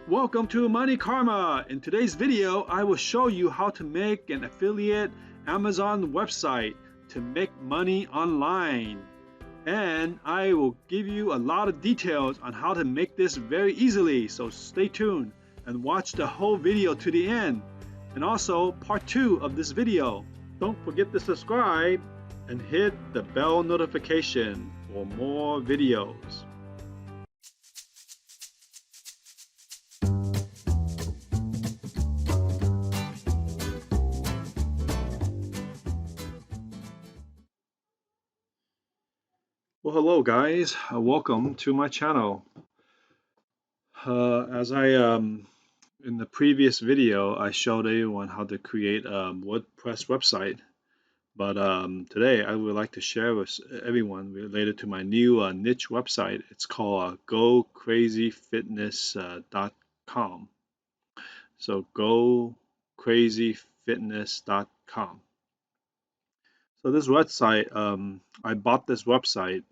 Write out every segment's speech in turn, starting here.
Welcome to Money Karma. In today's video, I will show you how to make an affiliate Amazon website to make money online. And I will give you a lot of details on how to make this very easily. So stay tuned and watch the whole video to the end. And also part 2 of this video. Don't forget to subscribe and hit the bell notification for more videos. Well, hello guys, welcome to my channel. As I in the previous video, I showed everyone how to create a WordPress website, but today I would like to share with everyone related to my new niche website. It's called gocrazyfitness.com. So gocrazyfitness.com. So this website, I bought this website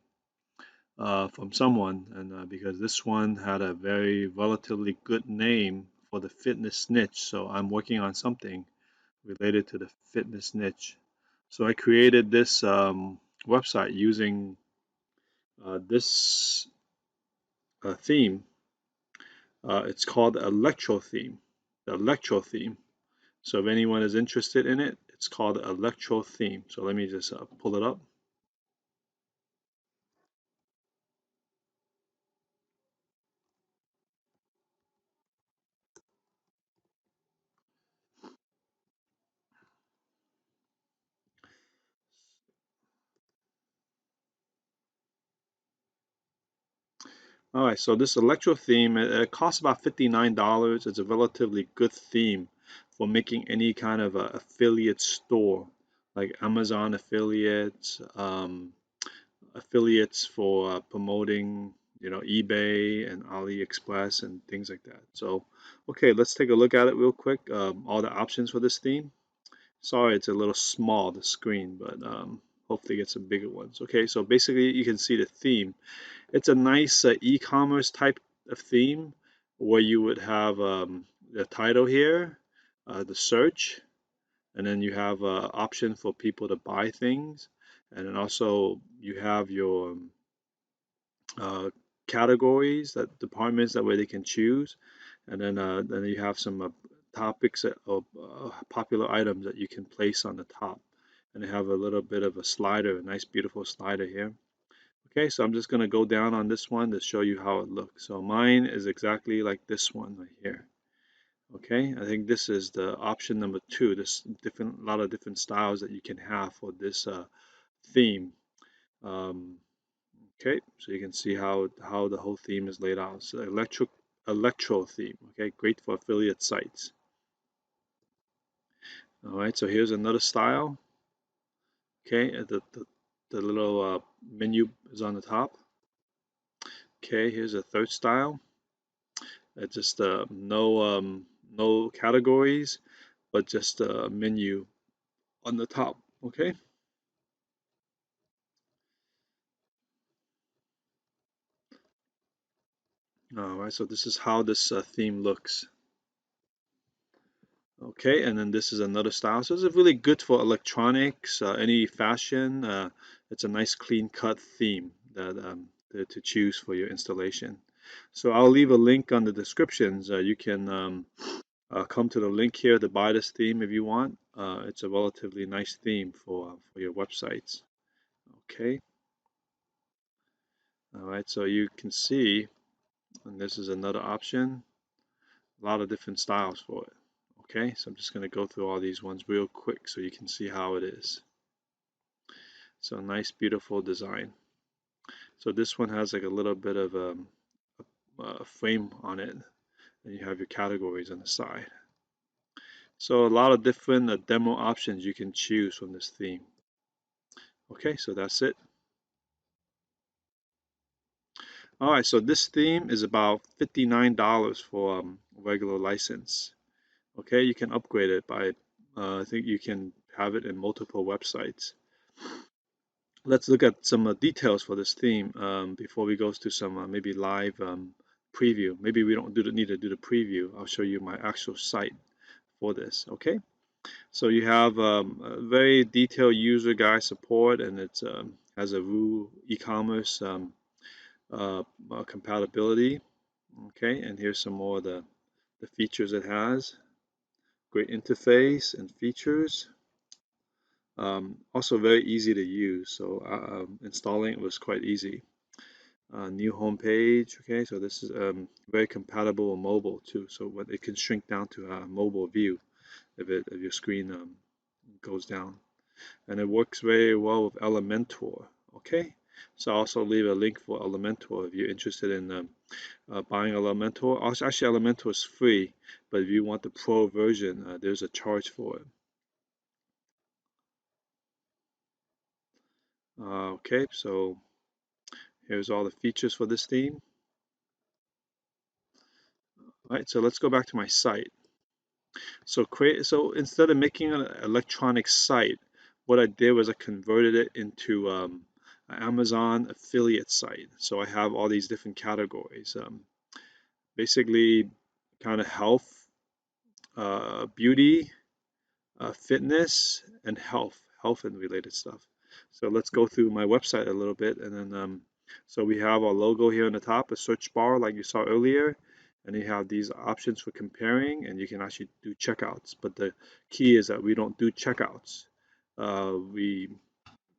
from someone, and because this one had a very relatively good name for the fitness niche, so I'm working on something related to the fitness niche. So I created this website using this theme. It's called the Electro theme. The Electro theme. So if anyone is interested in it, it's called the Electro theme. So let me just pull it up. All right, so this Electro theme, it costs about $59. It's a relatively good theme for making any kind of a affiliate store, like Amazon affiliates, affiliates for promoting, eBay and AliExpress and things like that. So, okay, let's take a look at it real quick. All the options for this theme. Sorry, it's a little small, the screen, but hopefully get some bigger ones. Okay, so basically you can see the theme. It's a nice e-commerce type of theme where you would have the title here, the search, and then you have an option for people to buy things, and then also you have your categories, that departments that way they can choose, and then you have some topics of popular items that you can place on the top, and they have a little bit of a slider, a nice beautiful slider here. Okay, so I'm just going to go down on this one to show you how it looks. So mine is exactly like this one right here. Okay, I think this is the option number 2. There's a lot of different styles that you can have for this theme. Okay, so you can see how the whole theme is laid out. So electro theme. Okay, great for affiliate sites. All right, so here's another style. Okay, the little menu is on the top. Okay, here's a third style. Just no categories, but just a menu on the top. Okay. All right. So this is how this theme looks. Okay, and then this is another style. So it's really good for electronics, any fashion. It's a nice clean cut theme that to choose for your installation. So I'll leave a link on the descriptions. You can come to the link here to buy this theme if you want. It's a relatively nice theme for your websites. Okay. All right. So you can see, and this is another option. A lot of different styles for it. Okay. So I'm just going to go through all these ones real quick so you can see how it is. So nice, beautiful design. So this one has like a little bit of a frame on it, and you have your categories on the side. So a lot of different demo options you can choose from this theme. Okay, so that's it. All right, so this theme is about $59 for regular license. Okay, you can upgrade it by, I think you can have it in multiple websites. Let's look at some details for this theme before we go to some maybe live preview. Maybe we don't need to do the preview. I'll show you my actual site for this. Okay, so you have a very detailed user guide support, and it has a Woo e-commerce compatibility. Okay, and here's some more of the features it has. Great interface and features. Also very easy to use, so installing it was quite easy. New home page. Okay, so this is very compatible with mobile too, so what it can shrink down to a mobile view if your screen goes down, and it works very well with Elementor. Okay, so I'll also leave a link for Elementor if you're interested in buying Elementor. Also, actually, Elementor is free, but if you want the pro version, there's a charge for it. Okay, so here's all the features for this theme. All right, so let's go back to my site. So instead of making an electronic site, what I did was I converted it into an Amazon affiliate site. So I have all these different categories. Basically, kind of health, beauty, fitness, and health and related stuff. So let's go through my website a little bit, and then so we have our logo here on the top, a search bar like you saw earlier, and you have these options for comparing, and you can actually do checkouts. But the key is that we don't do checkouts. We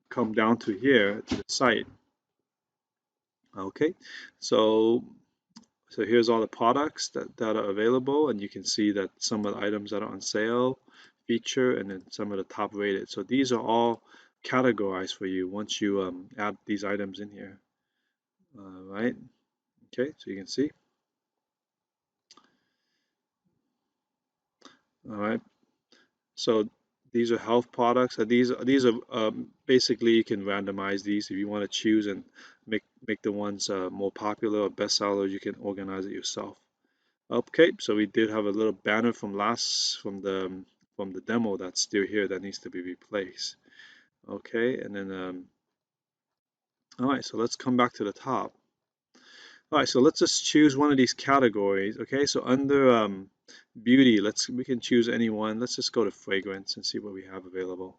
come down to here to the site. Okay, so here's all the products that are available, and you can see that some of the items that are on sale, feature, and then some of the top rated. So these are all categorized for you once you add these items in here. Right? Okay, so you can see. All right. So these are health products. These are basically you can randomize these if you want to choose and make the ones more popular or best sellers. You can organize it yourself. Okay, so we did have a little banner from the demo that's still here that needs to be replaced. Okay, and then all right, so let's come back to the top. All right, so let's just choose one of these categories. Okay, so under beauty, we can choose any one. Let's just go to fragrance and see what we have available.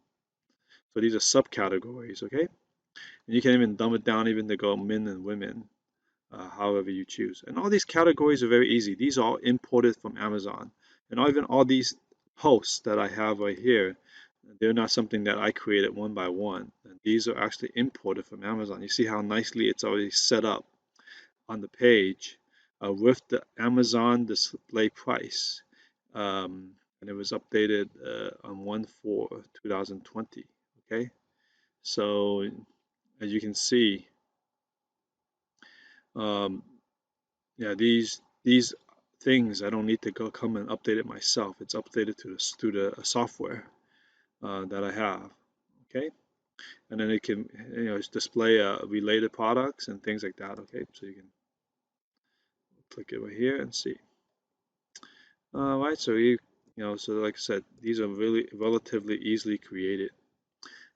So these are subcategories. Okay, and you can even dumb it down even to go men and women. However you choose. And all these categories are very easy. These are all imported from Amazon. And even all these posts that I have right here, they're not something that I created one by one. And these are actually imported from Amazon. You see how nicely it's already set up on the page with the Amazon display price. And it was updated on 1/4/2020. Okay, so as you can see, um, yeah, these things I don't need to go come and update it myself. It's updated to the software that I have. Okay, and then it can display related products and things like that. Okay, so you can click it right here and see. All right, so so like I said, these are really relatively easily created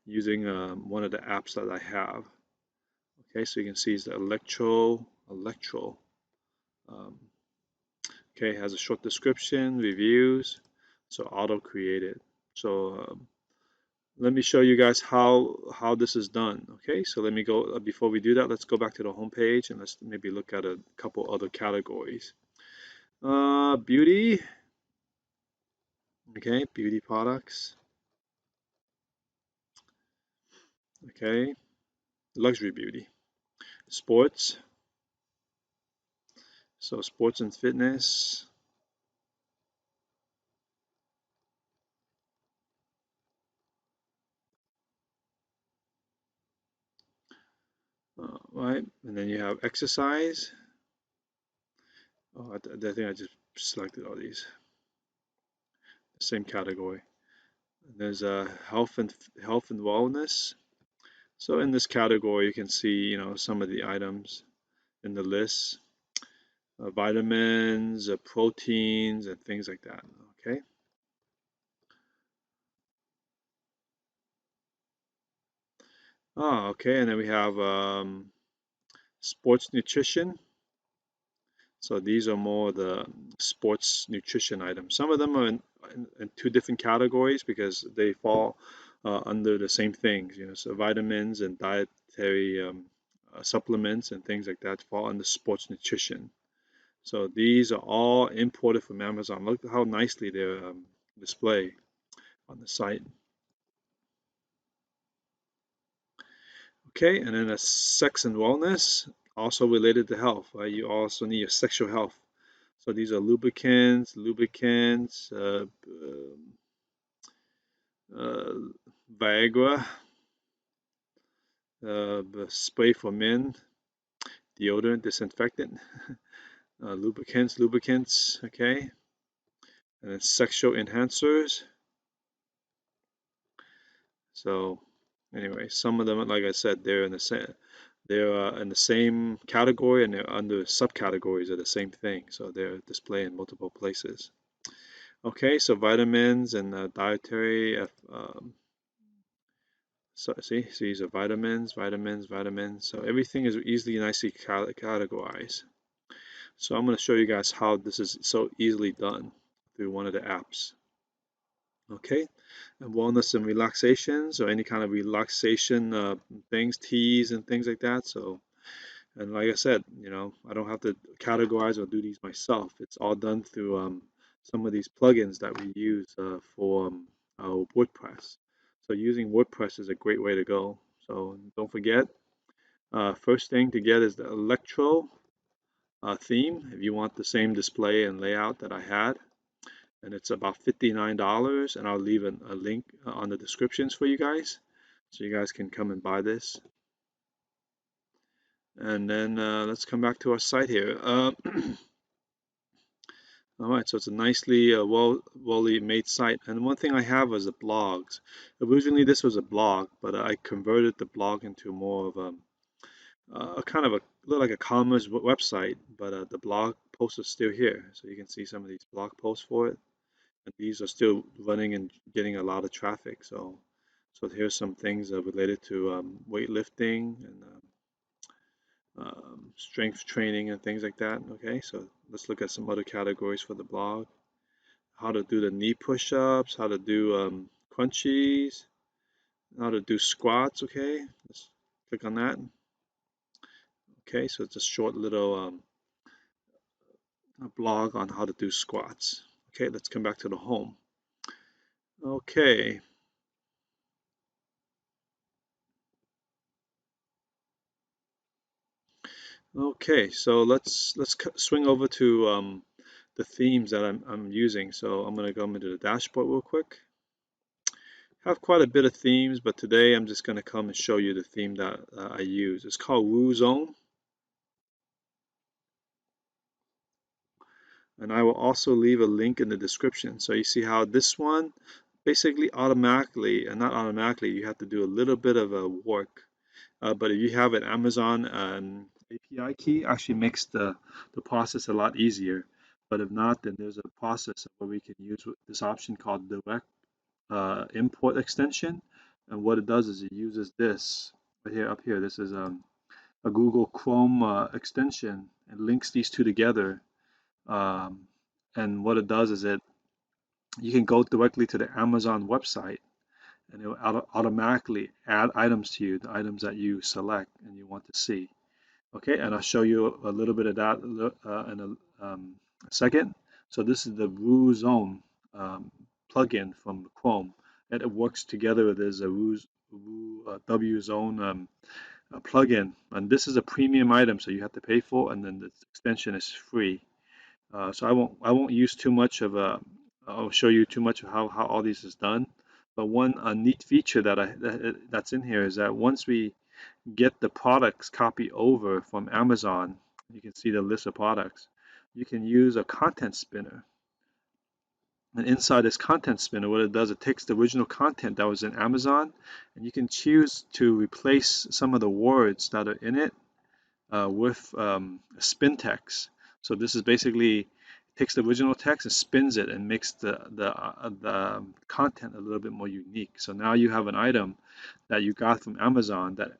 using one of the apps that I have. Okay, so you can see it's the Electro. Um, okay, has a short description, reviews, so auto created. So let me show you guys how this is done. Okay, so let me go before we do that, let's go back to the home page and let's maybe look at a couple other categories. Beauty. Okay, beauty products. Okay, luxury beauty. Sports. So sports and fitness. Right, and then you have exercise. Oh, I think I just selected all these. Same category. There's health and wellness. So in this category, you can see, some of the items in the list, vitamins, proteins, and things like that. Okay. Okay. And then we have sports nutrition. So these are more the sports nutrition items. Some of them are in two different categories because they fall under the same things, so vitamins and dietary supplements and things like that fall under sports nutrition. So these are all imported from Amazon. Look how nicely they're displayed on the site. Okay, and then a sex and wellness, also related to health. Right? You also need your sexual health. So these are lubricants, uh, Viagra, spray for men, deodorant, disinfectant, lubricants, okay, and then sexual enhancers. So anyway, some of them, like I said, they're in the same category and they're under subcategories of the same thing. So they're displayed in multiple places. Okay, so vitamins and dietary. So see, these are vitamins. So everything is easily, nicely categorized. So I'm going to show you guys how this is so easily done through one of the apps. Okay, and wellness and relaxation. So any kind of relaxation things, teas and things like that. So, and like I said, I don't have to categorize or do these myself. It's all done through some of these plugins that we use for our WordPress. So using WordPress is a great way to go. So don't forget, first thing to get is the Electro theme. If you want the same display and layout that I had, and it's about $59, and I'll leave a link on the descriptions for you guys, so you guys can come and buy this. And then let's come back to our site here. All right, so it's a nicely well made site. And one thing I have is the blogs. Originally this was a blog, but I converted the blog into more of a kind of a look like a commerce website. But the blog post is still here, so you can see some of these blog posts for it. And these are still running and getting a lot of traffic. So here's some things related to weightlifting and strength training and things like that. Okay, so let's look at some other categories for the blog. How to do the knee push-ups, how to do crunchies, how to do squats. Okay, let's click on that. Okay, so it's a short little blog on how to do squats. Okay, let's come back to the home. Okay, okay, so let's swing over to the themes that I'm using. So I'm gonna go into the dashboard real quick. Have quite a bit of themes, but today I'm just gonna come and show you the theme that I use. It's called Woo Zone, and I will also leave a link in the description. So you see how this one basically automatically, and not automatically, you have to do a little bit of a work. But if you have an Amazon API key, actually makes the process a lot easier. But if not, then there's a process where we can use this option called direct import extension. And what it does is it uses this right here up here. This is a Google Chrome extension and links these two together. Um, and what it does is you can go directly to the Amazon website and it will automatically add items to you, the items that you select and you want to see. Okay, and I'll show you a little bit of that in a second. So this is the Woo Zone plugin from Chrome, and it works together with this W Zone plugin. And this is a premium item, so you have to pay for, and then the extension is free. So I won't use too much of a. I'll show you too much of how all these is done. But one neat feature that's in here is that once we get the products copy over from Amazon, you can see the list of products. You can use a content spinner. And inside this content spinner, what it does, it takes the original content that was in Amazon, and you can choose to replace some of the words that are in it with spin text. So this is basically takes the original text and spins it and makes the content a little bit more unique. So now you have an item that you got from Amazon that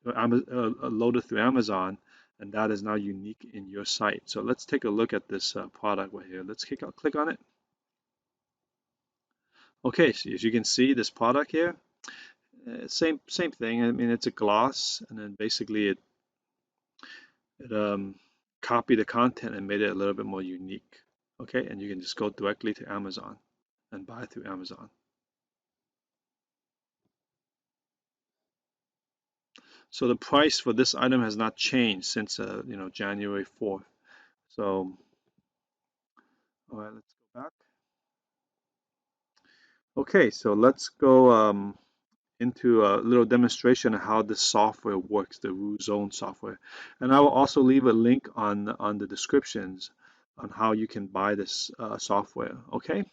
loaded through Amazon, and that is now unique in your site. So let's take a look at this product right here. Let's click on it. Okay, so as you can see, this product here, same thing. I mean, it's a gloss, and then basically it copied the content and made it a little bit more unique. Okay, and you can just go directly to Amazon and buy through Amazon. So the price for this item has not changed since January 4th. So all right, let's go back. Okay, so let's go into a little demonstration of how this software works, the RuZone software. And I will also leave a link on the descriptions on how you can buy this software. Okay.